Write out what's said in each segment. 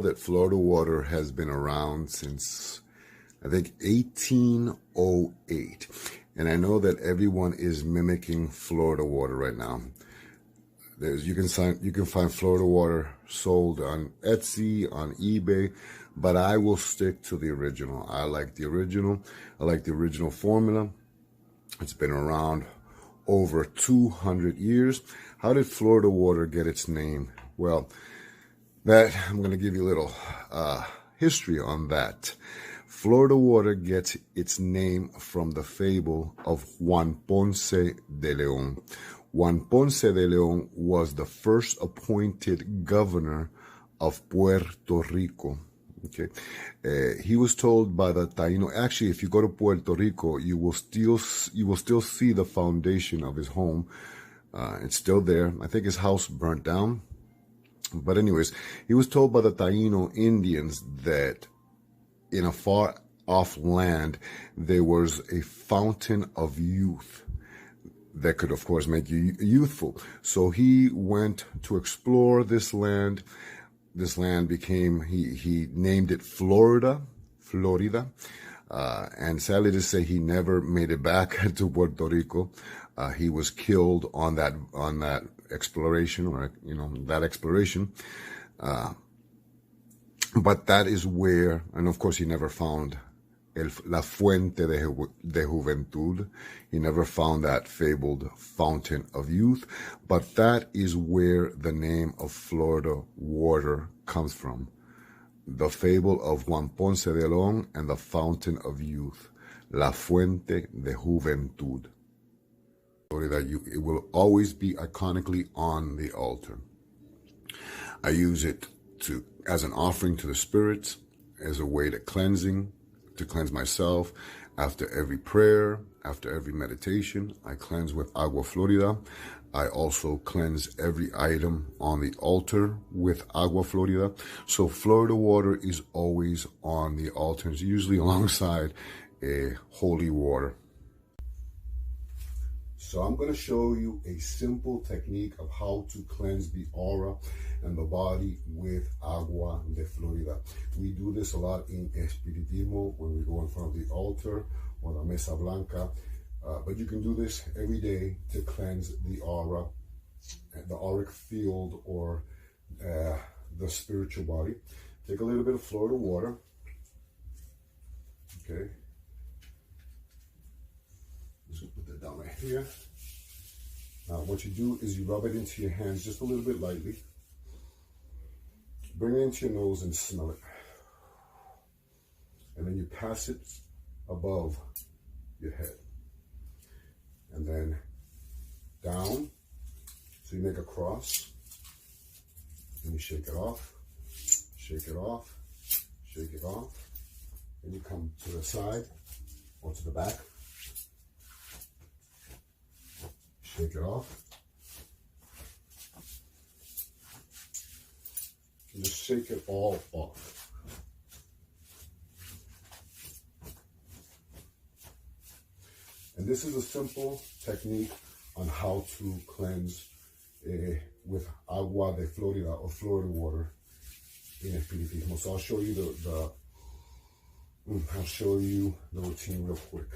That Florida water has been around since, I think, 1808. And I know that everyone is mimicking Florida water right now. You can find Florida water sold on Etsy, on eBay, but I will stick to the original. I like the original. I like the original formula. It's been around over 200 years. How did Florida water get its name? Well, I'm going to give you a little history on that. Florida water gets its name from the fable of Juan Ponce de Leon. Juan Ponce de Leon was the first appointed governor of Puerto Rico. Okay, he was told by the Taino. Actually, if you go to Puerto Rico, you will still see the foundation of his home. It's still there. I think his house burnt down. But anyways, he was told by the Taino Indians that in a far off land, there was a fountain of youth that could, of course, make you youthful. So he went to explore this land. This land became, he named it Florida. And sadly to say, he never made it back to Puerto Rico. He was killed on that exploration, or that exploration. But that is where, and of course, he never found La Fuente de Juventud. He never found that fabled fountain of youth. But that is where the name of Florida water comes from. The fable of Juan Ponce de Leon and the fountain of youth, La Fuente de Juventud. It will always be iconically on the altar. I use it as an offering to the spirits, as a way to cleanse myself. After every prayer, after every meditation, I cleanse with Agua Florida. I also cleanse every item on the altar with Agua Florida. So Florida water is always on the altar, it's usually alongside a holy water. So I'm going to show you a simple technique of how to cleanse the aura and the body with Agua de Florida. We do this a lot in Espiritismo when we go in front of the altar or the Mesa Blanca. But you can do this every day to cleanse the aura, the auric field, or the spiritual body. Take a little bit of Florida water. Okay. Just gonna put that down right here. Now what you do is you rub it into your hands just a little bit lightly. Bring it into your nose and smell it. And then you pass it above your head. And then down. So you make a cross. And you shake it off. Shake it off. Shake it off. Then you come to the side or to the back. Shake it off. And just shake it all off. And this is a simple technique on how to cleanse with Agua de Florida, or Florida water, in Espiritismo. So I'll show you the routine real quick.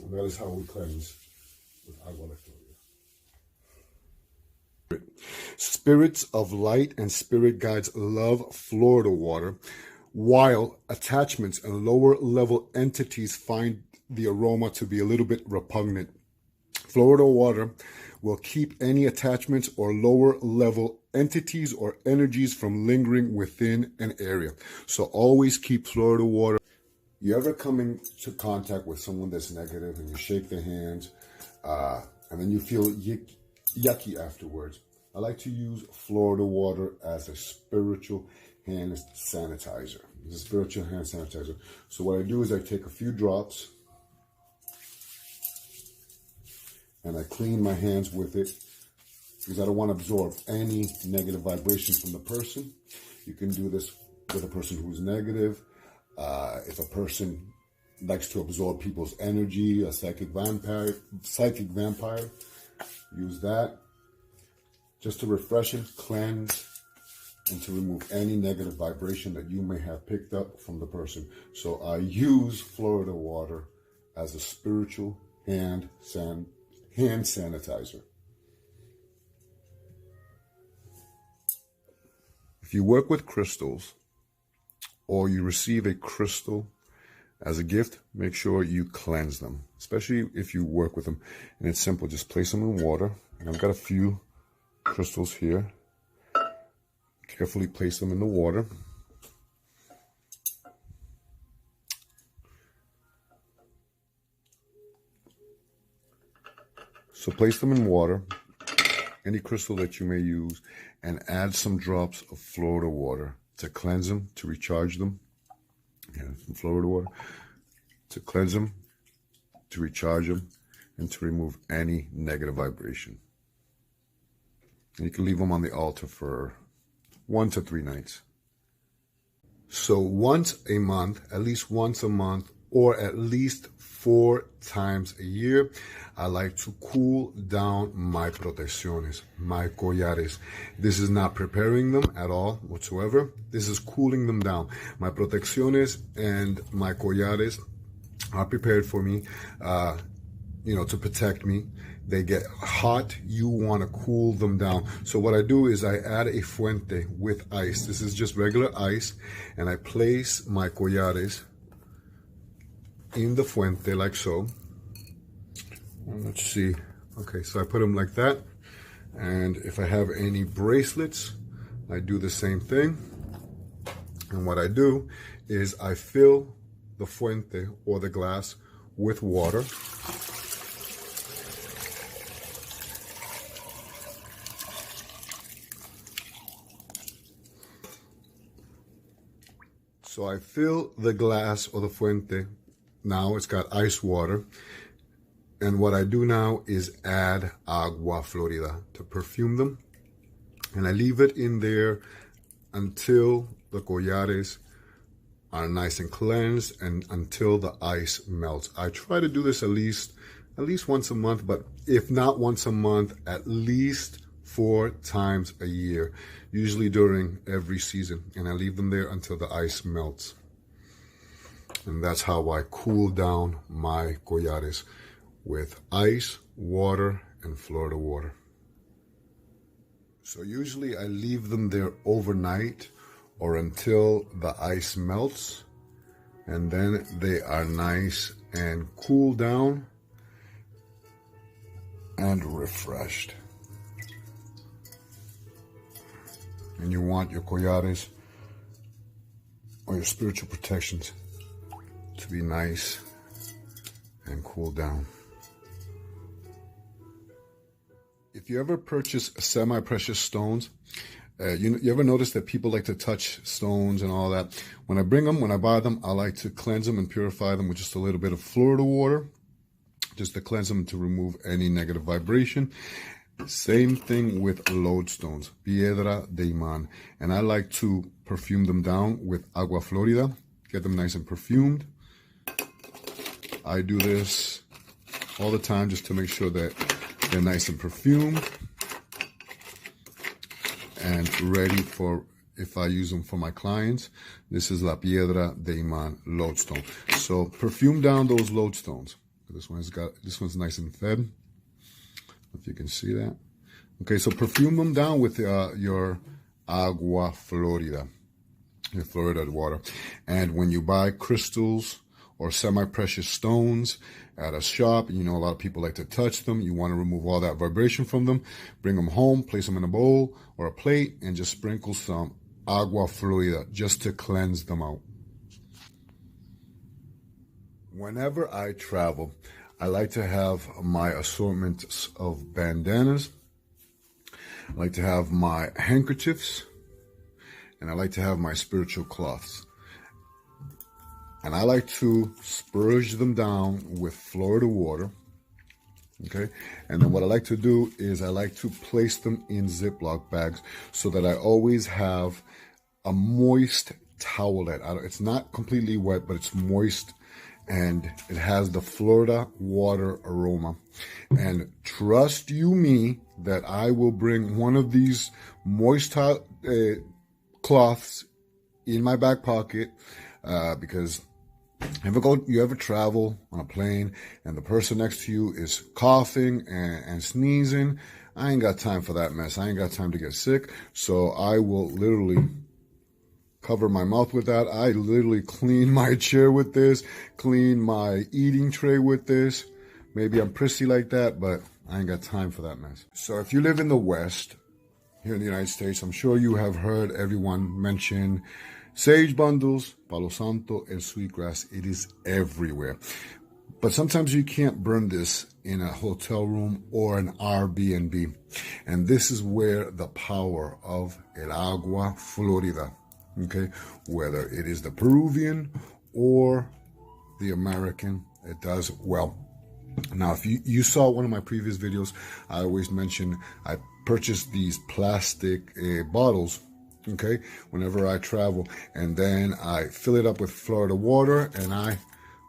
And that is how we cleanse with Agua de Florida. Spirits of light and spirit guides love Florida water, while attachments and lower level entities find the aroma to be a little bit repugnant. Florida water will keep any attachments or lower level entities or energies from lingering within an area. So always keep Florida water. You ever come into contact with someone that's negative and you shake their hands and then you feel yucky afterwards? I like to use Florida water as a spiritual hand sanitizer. It's a spiritual hand sanitizer. So what I do is I take a few drops and I clean my hands with it because I don't want to absorb any negative vibration from the person. You can do this with a person who's negative. If a person likes to absorb people's energy, a psychic vampire, use that just to refresh and cleanse and to remove any negative vibration that you may have picked up from the person. So I use Florida water as a spiritual hand sanitizer. If you work with crystals or you receive a crystal as a gift, make sure you cleanse them, especially if you work with them. And it's simple, just place them in water. And I've got a few crystals here. Carefully place them in the water. So place them in water, any crystal that you may use, and add some drops of Florida water to cleanse them, to recharge them. Yeah, some Florida water to cleanse them, to recharge them, and to remove any negative vibration. And you can leave them on the altar for 1 to 3 nights. So once a month, at least once a month, or at least 4 times a year, I like to cool down my protecciones, my collares. This is not preparing them at all whatsoever. This is cooling them down. My protecciones and my collares are prepared for me, to protect me. They get hot, you want to cool them down. So what I do is I add a fuente with ice. This is just regular ice, and I place my collares in the fuente like so. Let's see. Okay, so I put them like that. And if I have any bracelets, I do the same thing. And what I do is I fill the fuente or the glass with water. So I fill the glass or the fuente. Now it's got ice water. And what I do now is add agua florida to perfume them. And I leave it in there until the collares are nice and cleansed and until the ice melts. I try to do this at least once a month, but if not once a month, at least 4 times a year, usually during every season. And I leave them there until the ice melts. And that's how I cool down my collares, with ice, water, and Florida water. So usually I leave them there overnight or until the ice melts, and then they are nice and cool down and refreshed. And you want your collares or your spiritual protections to be nice and cool down. If you ever purchase semi-precious stones, you ever notice that people like to touch stones and all that? When I buy them, I like to cleanse them and purify them with just a little bit of Florida water, just to cleanse them to remove any negative vibration. Same thing with lodestones, piedra de imán. And I like to perfume them down with agua florida, get them nice and perfumed. I do this all the time just to make sure that they're nice and perfumed and ready for if I use them for my clients. This is La Piedra de Imán lodestone. So perfume down those lodestones. This one's nice and fed. If you can see that. Okay, so perfume them down with your agua florida, your Florida water. And when you buy crystals or semi-precious stones at a shop, a lot of people like to touch them. You want to remove all that vibration from them. Bring them home, place them in a bowl or a plate, and just sprinkle some agua florida just to cleanse them out. Whenever I travel, I like to have my assortments of bandanas. I like to have my handkerchiefs, and I like to have my spiritual cloths. And I like to spurge them down with Florida water. Okay, and then what I like to do is I like to place them in Ziploc bags so that I always have a moist towelette. It's not completely wet, but it's moist, and it has the Florida water aroma. And trust you me that I will bring one of these moist cloths in my back pocket because you ever travel on a plane and the person next to you is coughing and sneezing? I ain't got time for that mess. I ain't got time to get sick. So I will literally cover my mouth with that. I literally clean my chair with this, clean my eating tray with this. Maybe I'm prissy like that, but I ain't got time for that mess. So if you live in the West, here in the United States, I'm sure you have heard everyone mention sage bundles, Palo Santo, and sweetgrass. It is everywhere. But sometimes you can't burn this in a hotel room or an Airbnb. And this is where the power of El Agua Florida, okay, whether it is the Peruvian or the American, it does well. Now, if you saw one of my previous videos, I always mention I purchased these plastic bottles, okay, whenever I travel, and then I fill it up with Florida water, and I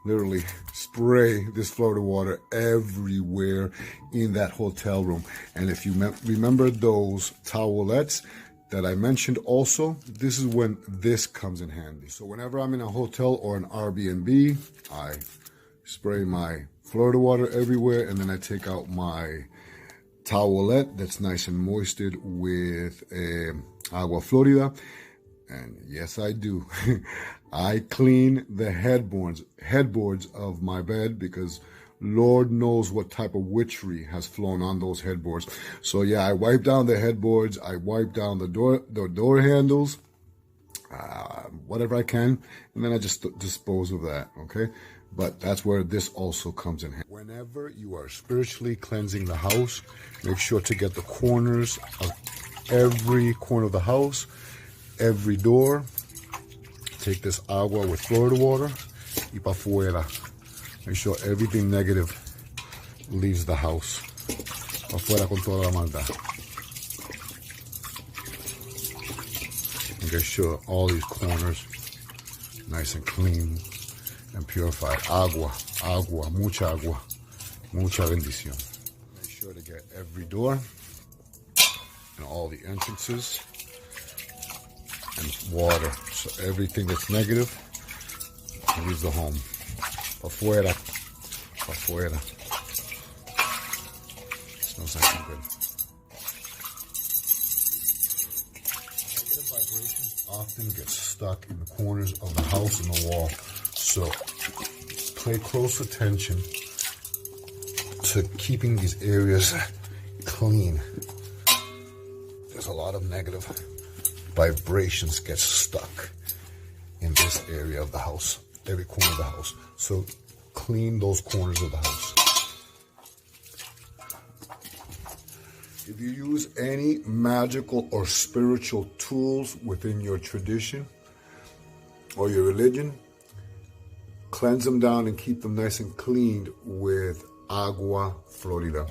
literally spray this Florida water everywhere in that hotel room. And if you remember those towelettes that I mentioned also, this is when this comes in handy. So whenever I'm in a hotel or an Airbnb, I spray my Florida water everywhere, and then I take out my towelette that's nice and moisted with Agua Florida. And yes, I do. I clean the headboards of my bed, because Lord knows what type of witchery has flown on those headboards. So yeah, I wipe down the headboards, I wipe down the door handles, whatever I can, and then I just dispose of that, okay? But that's where this also comes in handy. Whenever you are spiritually cleansing the house, make sure to get the corners of every corner of the house, every door. Take this agua with Florida water y pa' fuera. Make sure everything negative leaves the house. Pa' fuera con toda la maldad. And make sure all these corners nice and clean and purified. Agua, mucha bendición. Make sure to get every door and all the entrances and water. So everything that's negative leaves the home. Afuera. Smells like good. Negative vibrations often get stuck in the corners of the house and the wall. So pay close attention to keeping these areas clean. There's a lot of negative vibrations get stuck in this area of the house, every corner of the house. So clean those corners of the house. If you use any magical or spiritual tools within your tradition or your religion, cleanse them down and keep them nice and cleaned with Agua Florida.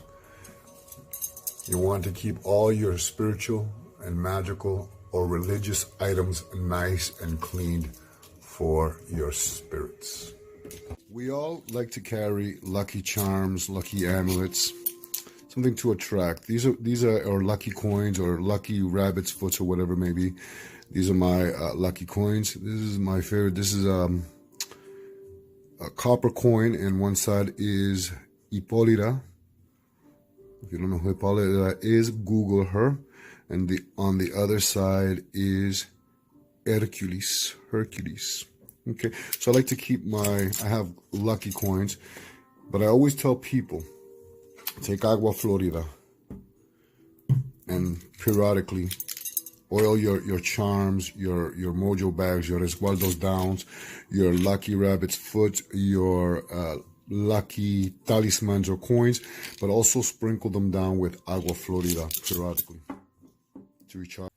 You want to keep all your spiritual and magical or religious items nice and cleaned for your spirits. We all like to carry lucky charms, lucky amulets, something to attract. These are our lucky coins or lucky rabbit's foots or whatever it may be. These are my lucky coins. This is my favorite. This is a copper coin, and one side is Hipólita. If you don't know who Hipólita is, Google her. And on the other side is Hercules. Okay, so I like to keep I have lucky coins, but I always tell people, take Agua Florida and periodically oil your charms, your mojo bags, your resguardos downs, your lucky rabbit's foot, your lucky talismans or coins, but also sprinkle them down with Agua Florida periodically. to recharge.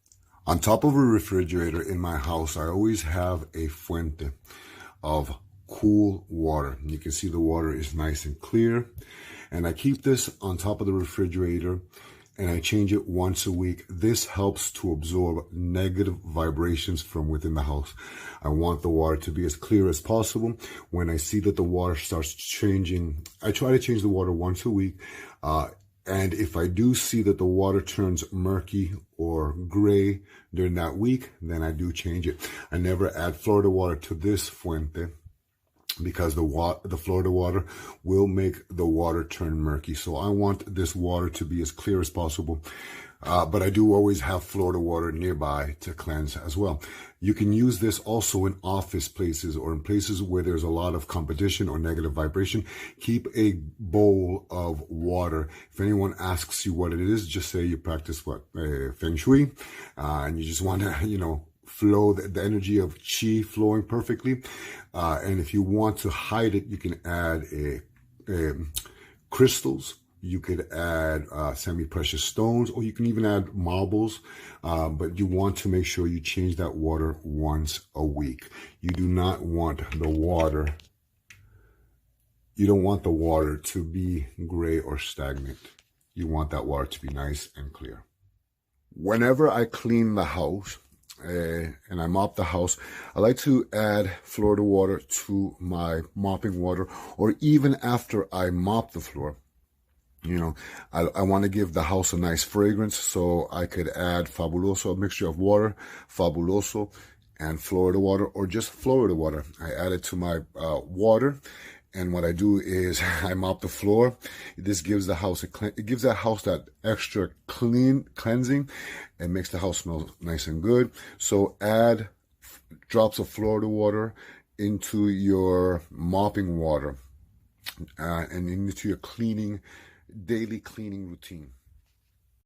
On top of a refrigerator in my house, I always have a fuente of cool water. You can see the water is nice and clear. And I keep this on top of the refrigerator and I change it once a week. This helps to absorb negative vibrations from within the house. I want the water to be as clear as possible. When I see that the water starts changing, I try to change the water once a week. And if I do see that the water turns murky or gray during that week, then I do change it. I never add Florida water to this fuente because the Florida water will make the water turn murky. So I want this water to be as clear as possible. But I do always have Florida water nearby to cleanse as well. You can use this also in office places or in places where there's a lot of competition or negative vibration. Keep a bowl of water. If anyone asks you what it is, just say you practice Feng Shui, and you just want to, flow the energy of Qi flowing perfectly. And if you want to hide it, you can add crystals. You could add semi-precious stones, or you can even add marbles. But you want to make sure you change that water once a week. You do not want the water. You don't want the water to be gray or stagnant. You want that water to be nice and clear. Whenever I clean the house, and I mop the house, I like to add Florida water to my mopping water, or even after I mop the floor. I want to give the house a nice fragrance, so I could add Fabuloso, a mixture of water, Fabuloso, and Florida water, or just Florida water. I add it to my water, and what I do is I mop the floor. This gives the house it gives that house that extra cleansing, and makes the house smell nice and good. So add drops of Florida water into your mopping water and into your daily cleaning routine.